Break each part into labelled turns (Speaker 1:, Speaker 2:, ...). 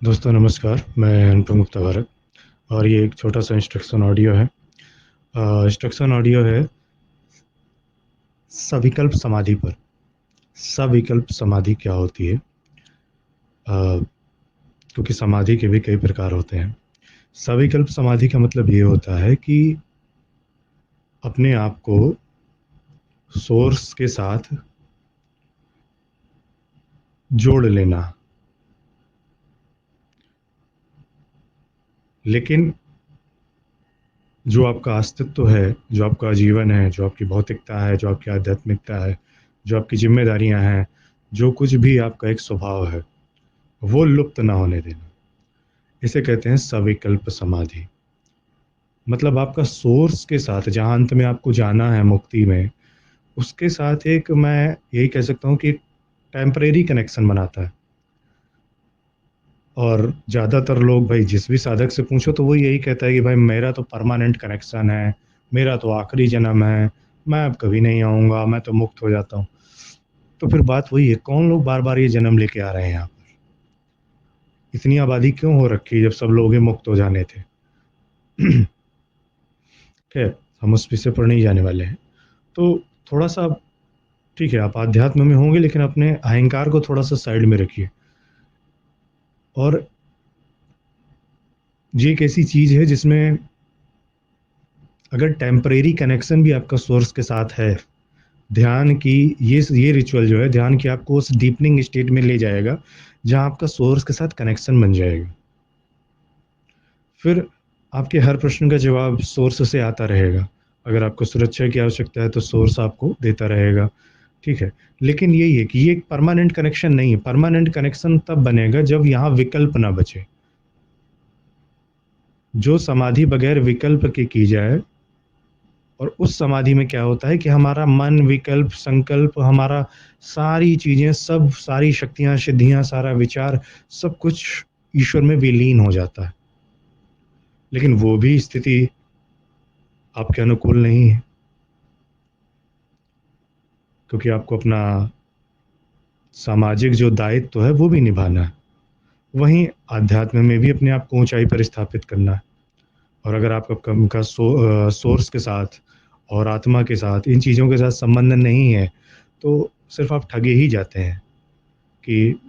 Speaker 1: दोस्तों नमस्कार, मैं अनुपम गुप्ता भारत और ये एक छोटा-सा इंस्ट्रक्शन ऑडियो है। इंस्ट्रक्शन ऑडियो है सविकल्प समाधि पर। सविकल्प समाधि क्या होती है? क्योंकि समाधि के भी कई प्रकार होते हैं। सविकल्प समाधि का मतलब ये होता है कि अपने आप को सोर्स के साथ जोड़ लेना। लेकिन जो आपका अस्तित्व है, जो आपका जीवन है, जो आपकी भौतिकता है, जो आपकी आध्यात्मिकता है, जो आपकी ज़िम्मेदारियाँ हैं, जो कुछ भी आपका एक स्वभाव है, वो लुप्त ना होने देना। इसे कहते हैं सविकल्प समाधि। मतलब आपका सोर्स के साथ जहाँ अंत में आपको जाना है मुक्ति में, उसके साथ एक मैं यही कह सकता हूँ कि टेम्परेरी कनेक्शन बनाता है। और ज़्यादातर लोग भाई जिस भी साधक से पूछो तो वो यही कहता है कि भाई मेरा तो परमानेंट कनेक्शन है, मेरा तो आखिरी जन्म है, मैं अब कभी नहीं आऊँगा, मैं तो मुक्त हो जाता हूँ। तो फिर बात वही है, कौन लोग बार-बार ये जन्म लेके आ रहे हैं यहाँ पर? इतनी आबादी क्यों हो रखी है जब सब लोग ही मुक्त हो जाने थे? खैर, हम उस विषय पर नहीं जाने वाले हैं। तो थोड़ा-सा ठीक है, आप आध्यात्म में होंगे लेकिन अपने अहंकार को थोड़ा-सा साइड में रखिए। और ये एक ऐसी चीज़ है जिसमें अगर टेम्परेरी कनेक्शन भी आपका सोर्स के साथ है, ध्यान की ये रिचुअल जो है ध्यान की आपको उस डीपनिंग स्टेट में ले जाएगा, जहाँ आपका सोर्स के साथ कनेक्शन बन जाएगा। फिर आपके हर प्रश्न का जवाब सोर्स से आता रहेगा। अगर आपको सुरक्षा की आवश्यकता है तो सोर्स आपको देता रहेगा, ठीक है? लेकिन यही है कि ये एक परमानेंट कनेक्शन नहीं है, परमानेंट कनेक्शन तब बनेगा जब यहाँ विकल्प ना बचे। जो समाधि बगैर विकल्प के की जाए और उस समाधि में क्या होता है कि हमारा मन, विकल्प, संकल्प, हमारा सारी चीज़ें, सब सारी शक्तियाँ, सिद्धियाँ, सारा विचार, सब कुछ ईश्वर में विलीन हो जाता है। लेकिन वो भी स्थिति आपके अनुकूल नहीं है, क्योंकि आपको अपना सामाजिक जो दायित्व है वो भी निभाना है। वहीं आध्यात्म में भी अपने आप को ऊँचाई पर स्थापित करना है। और अगर आपका कम का सोर्स के साथ और आत्मा के साथ, इन चीज़ों के साथ संबंध नहीं है, तो सिर्फ़ आप ठगे ही जाते हैं कि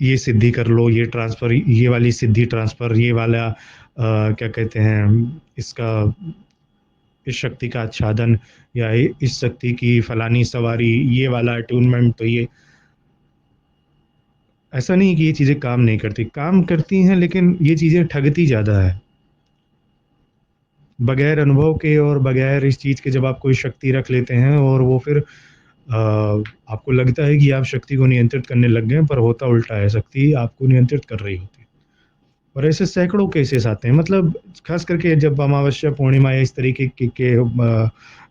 Speaker 1: ये सिद्धि कर लो, ये ट्रांसफ़र, ये वाली सिद्धि ट्रांसफ़र, ये वाला क्या कहते हैं इसका, इस शक्ति का आच्छादन या इस शक्ति की फलानी सवारी, ये वाला अटूनमेंट, तो ये ऐसा नहीं है कि ये चीज़ें काम नहीं करती, काम करती हैं लेकिन ये चीज़ें ठगती ज़्यादा है। बगैर अनुभव के और बगैर इस चीज़ के जब आप कोई शक्ति रख लेते हैं और वो फिर आपको लगता है कि आप शक्ति को नियंत्रित करने लग गए हैं, पर होता उल्टा है, शक्ति आपको नियंत्रित कर रही होती है। और ऐसे सैकड़ों केसेस आते हैं, मतलब ख़ास करके जब अमावस्या, पूर्णिमा या इस तरीके के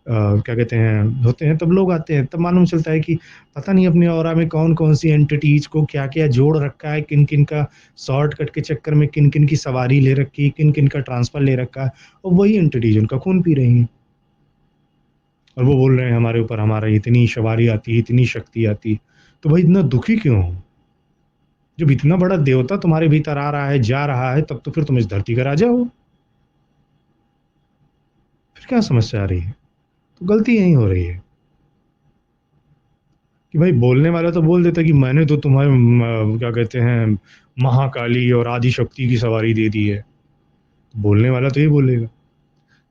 Speaker 1: क्या कहते हैं होते हैं, तब लोग आते हैं, तब मालूम चलता है कि पता नहीं अपनी ऑरा में कौन-कौन सी एंटिटीज़ को क्या-क्या जोड़ रखा है, किन-किन का शॉर्टकट के चक्कर में किन-किन की सवारी ले रखी है, किन-किन का ट्रांसफ़र ले रखा है और वही एंटिटीज़ उनका खून पी रही हैं। और वो बोल रहे हैं हमारे ऊपर हमारा इतनी सवारी आती है, इतनी शक्ति आती है। तो भाई इतना दुखी क्यों हो? जब इतना बड़ा देवता तुम्हारे भीतर आ रहा है, जा रहा है, तब तो फिर तुम इस धरती का राजा हो। फिर क्या समस्या आ रही है? तो गलती यहीं हो रही है कि भाई बोलने वाला तो बोल देता है कि मैंने तो तुम्हें क्या कहते हैं महाकाली और आदि शक्ति की सवारी दे दी है। बोलने वाला तो ये बोलेगा।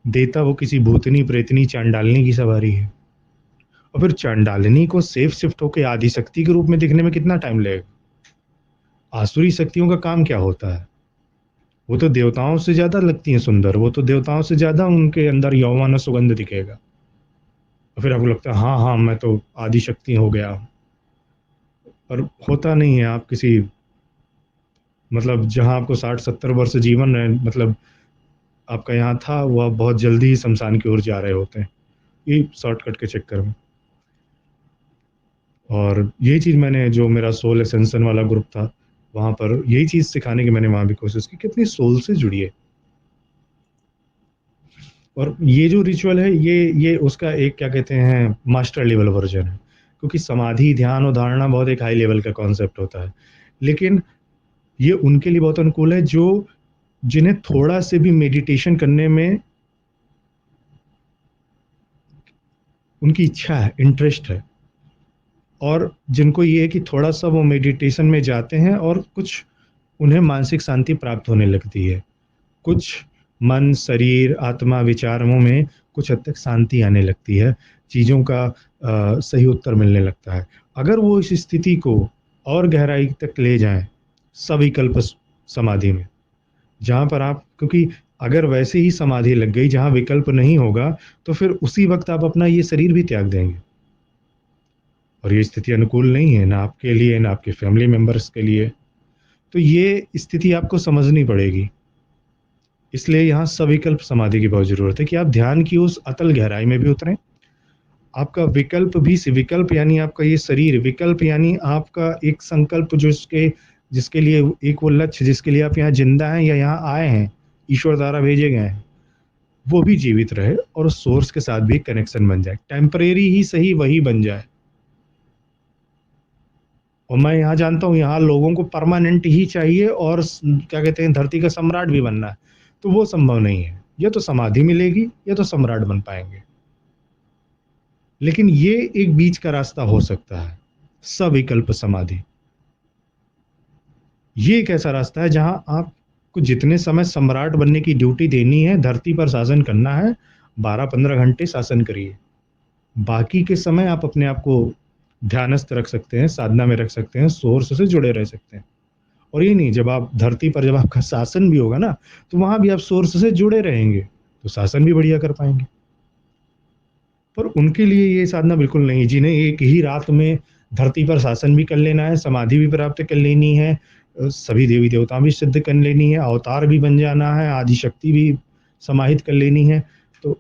Speaker 1: देता वो किसी भूतनी, प्रेतनी, चांडालनी की सवारी है। और फिर चांडालिनी को सेफ शिफ्ट होके आदि शक्ति के रूप में दिखने में कितना टाइम लगेगा? आसुरी शक्तियों का काम क्या होता है? वो तो देवताओं से ज़्यादा लगती हैं सुंदर, वो तो देवताओं से ज़्यादा उनके अंदर यौवन और सुगंध दिखेगा। और फिर आपको लगता है हाँ, हाँ, मैं तो आदि शक्ति हो गया हूँ। पर होता नहीं है, आप किसी मतलब जहाँ आपको 60-70 वर्ष जीवन है, मतलब आपका यहाँ था, वो आप बहुत जल्दी ही शमशान की ओर जा रहे होते हैं, ये शॉर्टकट के चक्कर में। और यही चीज़ मैंने जो मेरा सोल असेंशन वाला ग्रुप था, वहाँ पर यही चीज़ सिखाने की मैंने वहाँ भी कोशिश की कि अपनी सोल से जुड़िए। और ये जो रिचुअल है ये उसका एक क्या कहते हैं मास्टर लेवल वर्ज़न है। क्योंकि समाधि, ध्यान और धारणा बहुत एक हाई लेवल का कॉन्सेप्ट होता है। लेकिन ये उनके लिए बहुत अनुकूल है जो जिन्हें थोड़ा से भी मेडिटेशन करने में उनकी इच्छा है, इंटरेस्ट है, और जिनको ये है कि थोड़ा सा वो मेडिटेशन में जाते हैं और कुछ उन्हें मानसिक शांति प्राप्त होने लगती है, कुछ मन, शरीर, आत्मा, विचारों में कुछ हद तक शांति आने लगती है, चीज़ों का सही उत्तर मिलने लगता है। अगर वो इस स्थिति को और गहराई तक ले जाएं सविकल्प समाधि में, जहाँ पर आप, क्योंकि अगर वैसे ही समाधि लग गई जहाँ विकल्प नहीं होगा, तो फिर उसी वक्त आप अपना ये शरीर भी त्याग देंगे, और ये स्थिति अनुकूल नहीं है ना आपके लिए ना आपके फैमिली मेंबर्स के लिए। तो ये स्थिति आपको समझनी पड़ेगी। इसलिए यहाँ सविकल्प समाधि की बहुत ज़रूरत है कि आप ध्यान की उस अतल गहराई में भी उतरें। आपका विकल्प भी, विकल्प यानी आपका ये शरीर, विकल्प यानी आपका एक संकल्प जो जिसके लिए एक वो लक्ष्य जिसके लिए आप यहाँ जिंदा हैं या यहाँ आए हैं, ईश्वर द्वारा भेजे गए हैं, वो भी जीवित रहे और उस सोर्स के साथ भी कनेक्शन बन जाए, टेम्परेरी ही सही वही बन जाए। और मैं यहाँ जानता हूँ यहाँ लोगों को परमानेंट ही चाहिए और क्या कहते हैं धरती का सम्राट भी बनना है, तो वो संभव नहीं है। या तो समाधि मिलेगी या तो सम्राट बन पाएंगे, लेकिन ये एक बीच का रास्ता हो सकता है, सविकल्प समाधि। ये एक ऐसा रास्ता है जहां आपको जितने समय सम्राट बनने की ड्यूटी देनी है, धरती पर शासन करना है, 12-15 घंटे शासन करिए। बाकी के समय आप अपने आप को ध्यानस्थ रख सकते हैं, साधना में रख सकते हैं, सोर्स से जुड़े रह सकते हैं। और ये नहीं, जब आप धरती पर जब आपका शासन भी होगा ना, तो वहां भी आप सोर्स से जुड़े रहेंगे, तो शासन भी बढ़िया कर पाएंगे। पर उनके लिए ये साधना बिल्कुल नहीं, जिन्हें एक ही रात में धरती पर शासन भी कर लेना है, समाधि भी प्राप्त कर लेनी है, सभी देवी देवता भी सिद्ध कर लेनी है, अवतार भी बन जाना है, आदि शक्ति भी समाहित कर लेनी है, तो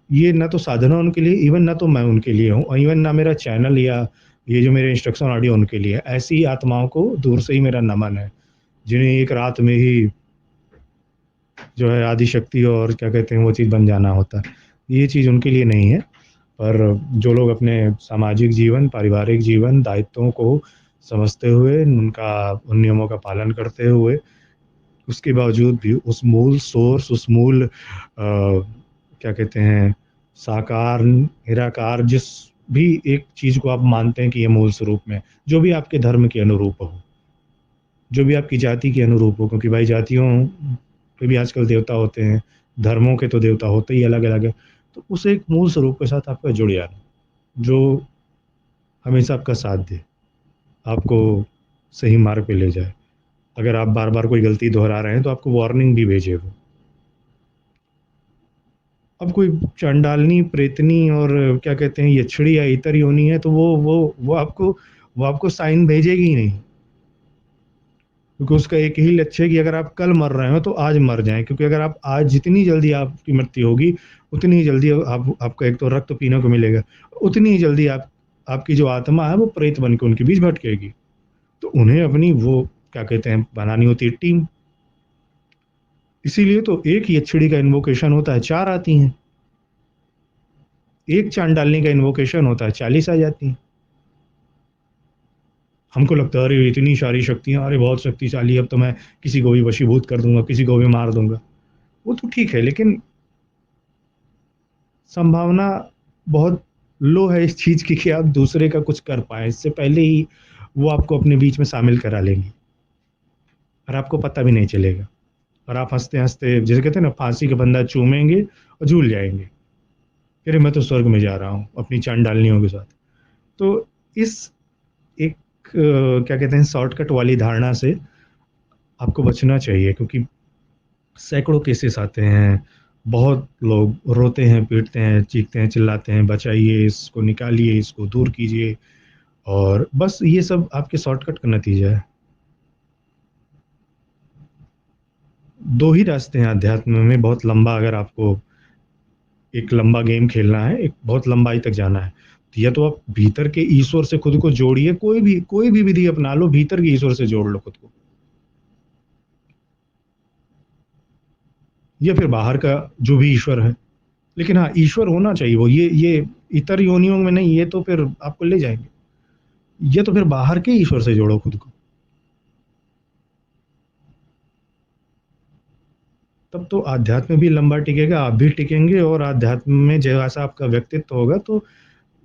Speaker 1: ये ना तो साधना उनके लिए, इवन ना तो मैं उनके लिए हूँ, और इवन ना मेरा चैनल या ये जो मेरे इंस्ट्रक्शन ऑडियो उनके लिए। ऐसी आत्माओं को दूर से ही मेरा नमन है, जिन्हें एक रात में ही जो है आदि शक्ति और क्या कहते हैं वो चीज़ बन जाना होता है। ये चीज़ उनके लिए नहीं है। पर जो लोग अपने सामाजिक जीवन, पारिवारिक जीवन, दायित्वों को समझते हुए, उन नियमों का पालन करते हुए, उसके बावजूद भी उस मूल सोर्स, उस मूल क्या कहते हैं साकार, निराकार, जिस भी एक चीज़ को आप मानते हैं कि ये मूल स्वरूप में, जो भी आपके धर्म के अनुरूप हो, जो भी आपकी जाति के अनुरूप हो, क्योंकि भाई जातियों पे भी आजकल देवता होते हैं, धर्मों के तो देवता होते ही अलग अलग है। तो उस एक मूल स्वरूप के साथ आपका जुड़ जाना, जो हमेशा आपका साथ दे, आपको सही मार्ग पे ले जाए। अगर आप बार बार कोई गलती दोहरा रहे हैं तो आपको वार्निंग भी भेजे वो। अब कोई चंडालनी, प्रेतनी और क्या कहते हैं यक्षिणी या इतर योनि है, तो वो आपको साइन भेजेगी ही नहीं, क्योंकि उसका एक ही लक्ष्य है कि अगर आप कल मर रहे हो तो आज मर जाएं, क्योंकि अगर आप आज, जितनी जल्दी आपकी मृत्यु होगी उतनी ही जल्दी आपको एक तो रक्त पीने को मिलेगा, उतनी ही जल्दी आपकी जो आत्मा है वो प्रेत बन के उनके बीच भटकेगी। तो उन्हें अपनी वो क्या कहते हैं बनानी होती है टीम। इसीलिए तो एक यक्षिणी का इन्वोकेशन होता है 4 आती हैं, एक चांडालनी का इन्वोकेशन होता है 40 आ जाती हैं। हमको लगता है अरे इतनी सारी शक्तियां, अरे बहुत शक्तिशाली, अब तो मैं किसी को भी वशीभूत कर दूंगा, किसी को भी मार दूंगा। वो तो ठीक है, लेकिन संभावना बहुत लो है इस चीज की कि आप दूसरे का कुछ कर पाए, इससे पहले ही वो आपको अपने बीच में शामिल करा लेंगी और आपको पता भी नहीं चलेगा। और आप हंसते हंसते, जैसे कहते हैं ना, फांसी का बंदा चूमेंगे और झूल जाएंगे, फिर मैं तो स्वर्ग में जा रहा हूँ अपनी चांडालनियों के साथ। तो इस एक क्या कहते हैं शॉर्टकट वाली धारणा से आपको बचना चाहिए, क्योंकि सैकड़ों केसेस आते हैं, बहुत लोग रोते हैं, पीटते हैं, चीखते हैं, चिल्लाते हैं, बचाइए, इसको निकालिए, इसको दूर कीजिए, और बस ये सब आपके शॉर्टकट का नतीजा है। 2 ही रास्ते हैं अध्यात्म में, बहुत लंबा, अगर आपको एक लंबा गेम खेलना है, एक बहुत लंबाई तक जाना है, तो या तो आप भीतर के ईश्वर से खुद को जोड़िए, कोई भी विधि अपना लो, भीतर के ईश्वर से जोड़ लो खुद को, या फिर बाहर का जो भी ईश्वर है। लेकिन हाँ, ईश्वर होना चाहिए वो, ये इतर योनियों में नहीं, ये तो फिर आपको ले जाएंगे। ये तो फिर बाहर के ईश्वर से जोड़ो खुद को। तब तो आध्यात्म भी लंबा टिकेगा, आप भी टिकेंगे, और आध्यात्म में जैसा आपका व्यक्तित्व होगा तो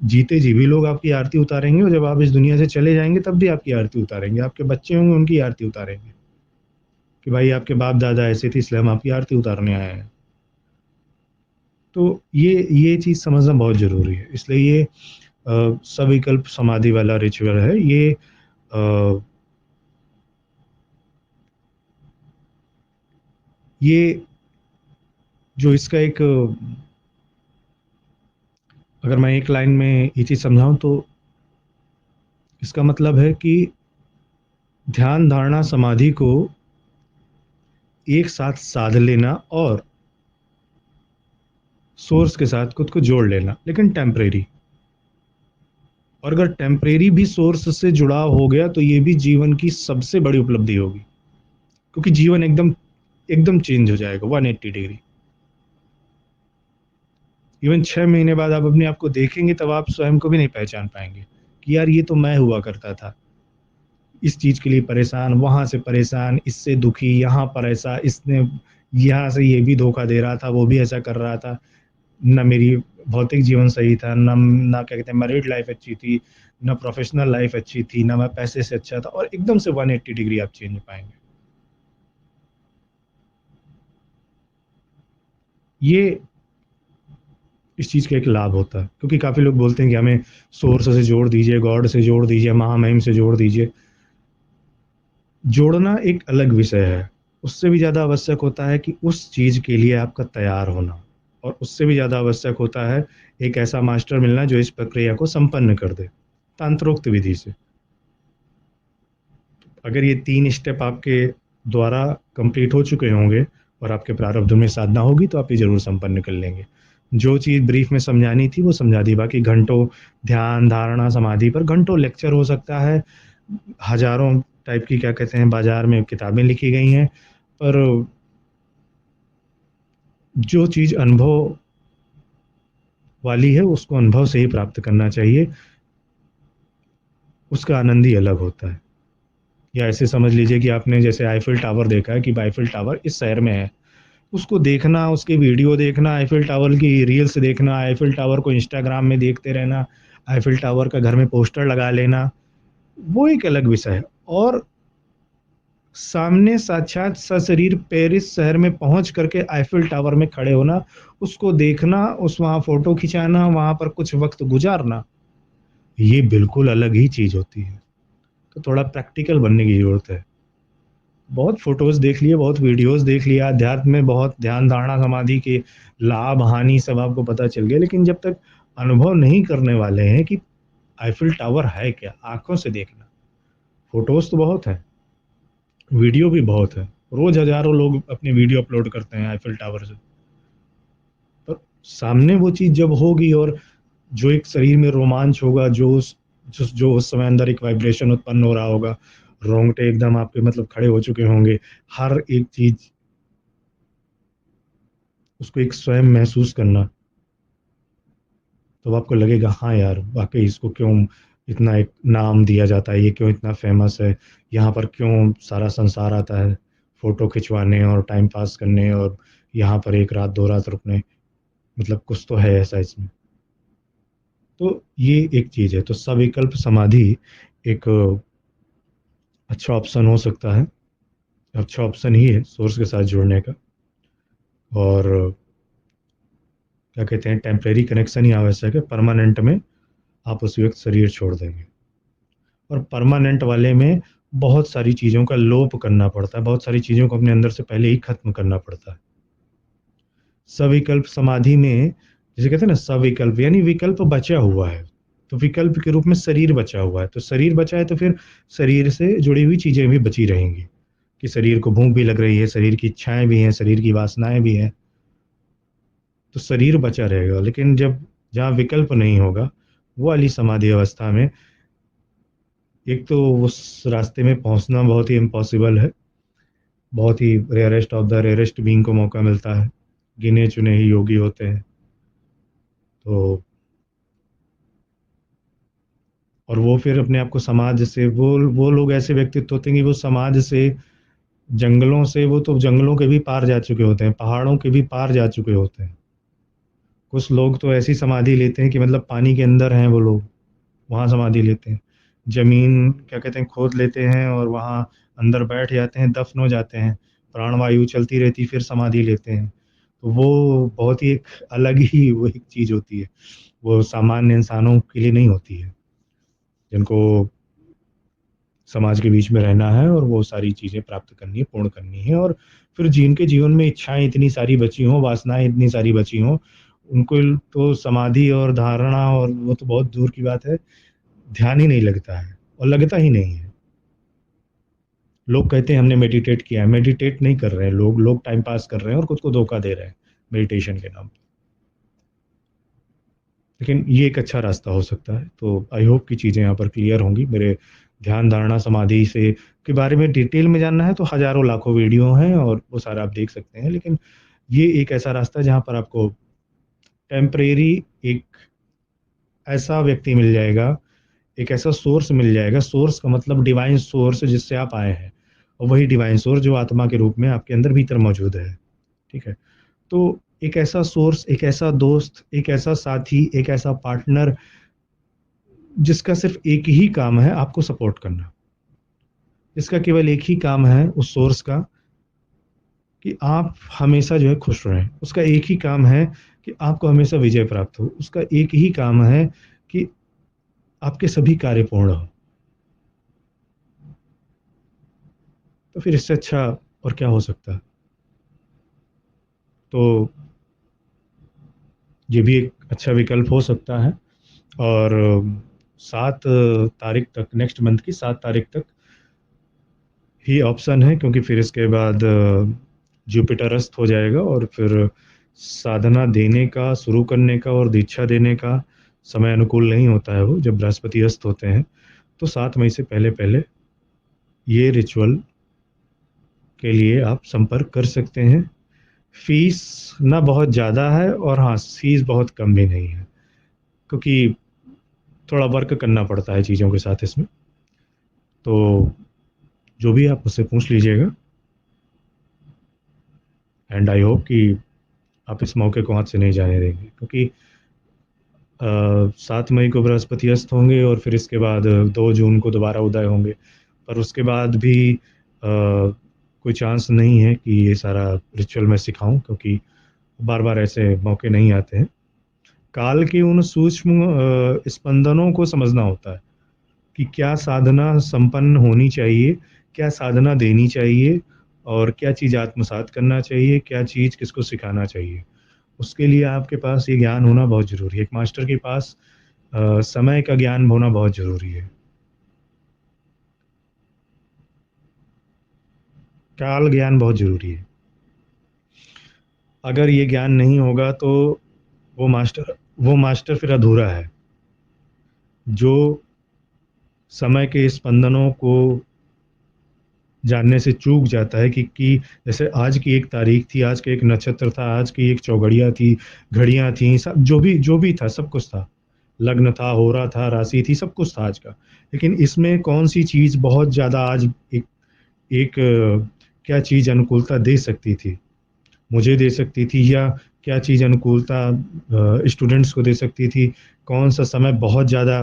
Speaker 1: जीते जी भी लोग आपकी आरती उतारेंगे, और जब आप इस दुनिया से चले जाएंगे तब भी आपकी आरती उतारेंगे। आपके बच्चे होंगे, उनकी आरती उतारेंगे कि भाई आपके बाप दादा ऐसे थे इसलिए हम आपकी आरती उतारने आए हैं। तो ये चीज़ समझना बहुत ज़रूरी है। इसलिए ये सविकल्प समाधि वाला रिचुअल है। ये जो इसका एक, अगर मैं एक लाइन में ये चीज़ समझाऊँ तो इसका मतलब है कि ध्यान धारणा समाधि को एक साथ साध लेना और सोर्स के साथ खुद को जोड़ लेना, लेकिन टेम्परेरी। और अगर टेम्परेरी भी सोर्स से जुड़ाव हो गया तो ये भी जीवन की सबसे बड़ी उपलब्धि होगी, क्योंकि जीवन एकदम एकदम चेंज हो जाएगा 180 डिग्री। इवन 6 महीने बाद आप अपने आप को देखेंगे तब आप स्वयं को भी नहीं पहचान पाएंगे कि यार ये तो मैं हुआ करता था, इस चीज के लिए परेशान, वहां से परेशान, इससे दुखी, यहाँ पर ऐसा, इसने यहाँ से ये भी धोखा दे रहा था, वो भी ऐसा कर रहा था, ना मेरी भौतिक जीवन सही था, ना क्या कहते हैं मैरिड लाइफ अच्छी थी, ना प्रोफेशनल लाइफ अच्छी थी, ना मैं पैसे से अच्छा था, और एकदम से 180 डिग्री आप चेंज पाएंगे। ये इस चीज का एक लाभ होता है, क्योंकि काफी लोग बोलते हैं कि हमें सोर्स से जोड़ दीजिए, गॉड से जोड़ दीजिए, महामहिम से जोड़ दीजिए। जोड़ना एक अलग विषय है, उससे भी ज़्यादा आवश्यक होता है कि उस चीज़ के लिए आपका तैयार होना, और उससे भी ज़्यादा आवश्यक होता है एक ऐसा मास्टर मिलना जो इस प्रक्रिया को संपन्न कर दे तंत्रोक्त विधि से। अगर ये 3 स्टेप आपके द्वारा कंप्लीट हो चुके होंगे और आपके प्रारब्ध में साधना होगी तो आप ये ज़रूर संपन्न कर लेंगे। जो चीज़ ब्रीफ में समझानी थी वो समझा दी, बाकी घंटों ध्यान, धारणा, समाधि पर घंटों लेक्चर हो सकता है, हज़ारों टाइप की क्या कहते हैं बाज़ार में किताबें लिखी गई हैं, पर जो चीज़ अनुभव वाली है उसको अनुभव से ही प्राप्त करना चाहिए, उसका आनंद ही अलग होता है। या ऐसे समझ लीजिए कि आपने जैसे आईफिल टावर देखा है कि आईफिल टावर इस शहर में है, उसको देखना, उसकी वीडियो देखना, आईफिल टावर की रील्स देखना, आईफिल टावर को इंस्टाग्राम में देखते रहना, आईफिल टावर का घर में पोस्टर लगा लेना, वो एक अलग विषय है। और सामने साक्षात सशरीर पेरिस शहर में पहुंच करके आईफिल टावर में खड़े होना, उसको देखना, उस वहाँ फोटो खिंचाना, वहाँ पर कुछ वक्त गुजारना, ये बिल्कुल अलग ही चीज़ होती है। तो थोड़ा प्रैक्टिकल बनने की ज़रूरत है। बहुत फोटोज़ देख लिए, बहुत वीडियोज़ देख लिया, अध्यात्म में बहुत ध्यान धारणा समाधि के लाभ हानि सब आपको पता चल गया, लेकिन जब तक अनुभव नहीं करने वाले हैं कि आईफिल टावर है क्या, आंखों से देखना। फोटोज़ तो बहुत हैं, वीडियो भी बहुत है, रोज हजारों लोग अपनी वीडियो अपलोड करते हैं आईफिल टावर से, पर सामने वो चीज़ जब होगी और जो एक शरीर में रोमांच होगा, जो उस समय अंदर एक वाइब्रेशन उत्पन्न हो रहा होगा, रोंगटे एकदम आपके मतलब खड़े हो चुके होंगे, हर एक चीज उसको एक स्वयं महसूस करना, तो आपको लगेगा हाँ यार वाकई इसको क्यों इतना एक नाम दिया जाता है, ये क्यों इतना फेमस है, यहाँ पर क्यों सारा संसार आता है फोटो खिंचवाने और टाइम पास करने, और यहाँ पर एक रात दो रात रुकने, मतलब कुछ तो है ऐसा इसमें। तो ये एक चीज है, तो सविकल्प समाधि एक अच्छा ऑप्शन हो सकता है, अच्छा ऑप्शन ही है सोर्स के साथ जुड़ने का। और क्या कहते हैं टेम्परेरी कनेक्शन ही आवश्यक है, परमानेंट में आप उस वक्त शरीर छोड़ देंगे। और परमानेंट वाले में बहुत सारी चीज़ों का लोप करना पड़ता है, बहुत सारी चीज़ों को अपने अंदर से पहले ही खत्म करना पड़ता है। सविकल्प समाधि में जैसे कहते हैं ना, सविकल्प यानी विकल्प बचा हुआ है, तो विकल्प के रूप में शरीर बचा हुआ है, तो शरीर बचा है तो फिर शरीर से जुड़ी हुई चीज़ें भी बची रहेंगी, कि शरीर को भूख भी लग रही है, शरीर की इच्छाएं भी हैं, शरीर की वासनाएं भी हैं, तो शरीर बचा रहेगा। लेकिन जब जहाँ विकल्प नहीं होगा, वो वाली समाधि अवस्था में एक तो उस रास्ते में पहुंचना बहुत ही इम्पॉसिबल है, बहुत ही rarest of the rarest being को मौका मिलता है, गिने चुने ही योगी होते हैं। तो और वो फिर अपने आप को समाज से, वो लोग ऐसे व्यक्तित्व होते हैं कि वो समाज से जंगलों से वो तो जंगलों के भी पार जा चुके होते हैं, पहाड़ों के भी पार जा चुके होते हैं। कुछ लोग तो ऐसी समाधि लेते हैं कि मतलब पानी के अंदर हैं वो लोग, वहाँ समाधि लेते हैं। ज़मीन क्या कहते हैं खोद लेते हैं और वहाँ अंदर बैठ जाते हैं, दफ़न हो जाते हैं। प्राणवायु चलती रहती फिर समाधि लेते हैं। तो वो बहुत ही एक अलग ही वो एक चीज़ होती है। वो सामान्य इंसानों के लिए नहीं होती है, जिनको समाज के बीच में रहना है और वो सारी चीज़ें प्राप्त करनी है, पूर्ण करनी है और फिर जिनके जीवन में इच्छाएँ इतनी सारी बची हों, वासनाएँ इतनी सारी बची हों, उनको तो समाधि और धारणा और वो तो बहुत दूर की बात है, ध्यान ही नहीं लगता है और लगता ही नहीं है। लोग कहते हैं हमने मेडिटेट किया है, मेडिटेट नहीं कर रहे हैं लोग टाइम पास कर रहे हैं और खुद को धोखा दे रहे हैं मेडिटेशन के नाम पे। लेकिन ये एक अच्छा रास्ता हो सकता है, तो आई होप कि चीज़ें यहाँ पर क्लियर होंगी। मेरे ध्यान धारणा समाधि से के बारे में डिटेल में जानना है तो हज़ारों लाखों वीडियो हैं और वो सारा आप देख सकते हैं। लेकिन ये एक ऐसा रास्ता है जहाँ पर आपको टेम्परेरी एक ऐसा व्यक्ति मिल जाएगा, एक ऐसा सोर्स मिल जाएगा, सोर्स का मतलब डिवाइन सोर्स जिससे आप आए हैं और वही डिवाइन सोर्स जो आत्मा के रूप में आपके अंदर भीतर मौजूद है, ठीक है? तो एक ऐसा सोर्स, एक ऐसा दोस्त, एक ऐसा साथी, एक ऐसा पार्टनर जिसका सिर्फ़ एक ही काम है आपको सपोर्ट करना। जिसका केवल एक ही काम है उस सोर्स का कि आप हमेशा जो है खुश रहें। उसका एक ही काम है कि आपको हमेशा विजय प्राप्त हो। उसका एक ही काम है कि आपके सभी कार्य पूर्ण हों। तो फिर इससे अच्छा और क्या हो सकता है? तो ये भी एक अच्छा विकल्प हो सकता है और 7 तारीख तक नेक्स्ट मंथ की 7 तारीख तक ही ऑप्शन है क्योंकि फिर इसके बाद जुपिटर अस्त हो जाएगा और फिर साधना देने का, शुरू करने का और दीक्षा देने का समय अनुकूल नहीं होता है वो जब बृहस्पति अस्त होते हैं। तो 7 मई से पहले-पहले ये रिचुअल के लिए आप संपर्क कर सकते हैं। फीस ना बहुत ज़्यादा है और हाँ, फीस बहुत कम भी नहीं है क्योंकि थोड़ा वर्क करना पड़ता है चीज़ों के साथ इसमें। तो जो भी आप मुझसे पूछ लीजिएगा एंड आई होप कि आप इस मौके को हाथ से नहीं जाने देंगे क्योंकि 7 मई को बृहस्पति अस्त होंगे और फिर इसके बाद 2 जून को दोबारा उदय होंगे। पर उसके बाद भी कोई चांस नहीं है कि ये सारा रिचुअल मैं सिखाऊँ क्योंकि बार-बार ऐसे मौके नहीं आते हैं। काल के उन सूक्ष्म स्पंदनों को समझना होता है कि क्या साधना संपन्न होनी चाहिए, क्या साधना देनी चाहिए और क्या चीज़ आत्मसात करना चाहिए, क्या चीज़ किसको सिखाना चाहिए। उसके लिए आपके पास ये ज्ञान होना बहुत ज़रूरी है। एक मास्टर के पास समय का ज्ञान होना बहुत ज़रूरी है। काल ज्ञान बहुत ज़रूरी है। अगर ये ज्ञान नहीं होगा तो वो मास्टर फिर अधूरा है। जो समय के स्पंदनों को जानने से चूक जाता है कि जैसे आज की एक तारीख थी, आज का एक नक्षत्र था, आज की एक चौघड़ियाँ थी, घड़ियाँ थी, सब जो भी था, सब कुछ था। लग्न था, होरा था, राशि थी, सब कुछ था आज का। लेकिन इसमें कौन-सी चीज़ बहुत ज़्यादा आज एक एक क्या चीज़ अनुकूलता दे सकती थी? मुझे दे सकती थी या क्या चीज़ अनुकूलता स्टूडेंट्स को दे सकती थी? कौन-सा समय बहुत ज़्यादा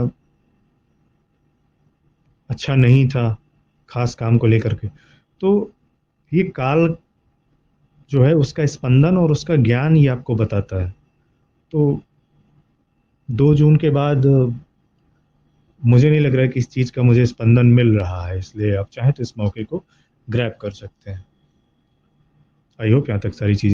Speaker 1: अच्छा नहीं था, ख़ास काम को लेकर के? तो ये काल जो है उसका स्पंदन और उसका ज्ञान ही आपको बताता है। तो 2 जून के बाद मुझे नहीं लग रहा है कि इस चीज़ का मुझे स्पंदन मिल रहा है, इसलिए आप चाहें तो इस मौके को ग्रैब कर सकते हैं। आई होप यहाँ तक सारी चीज़ें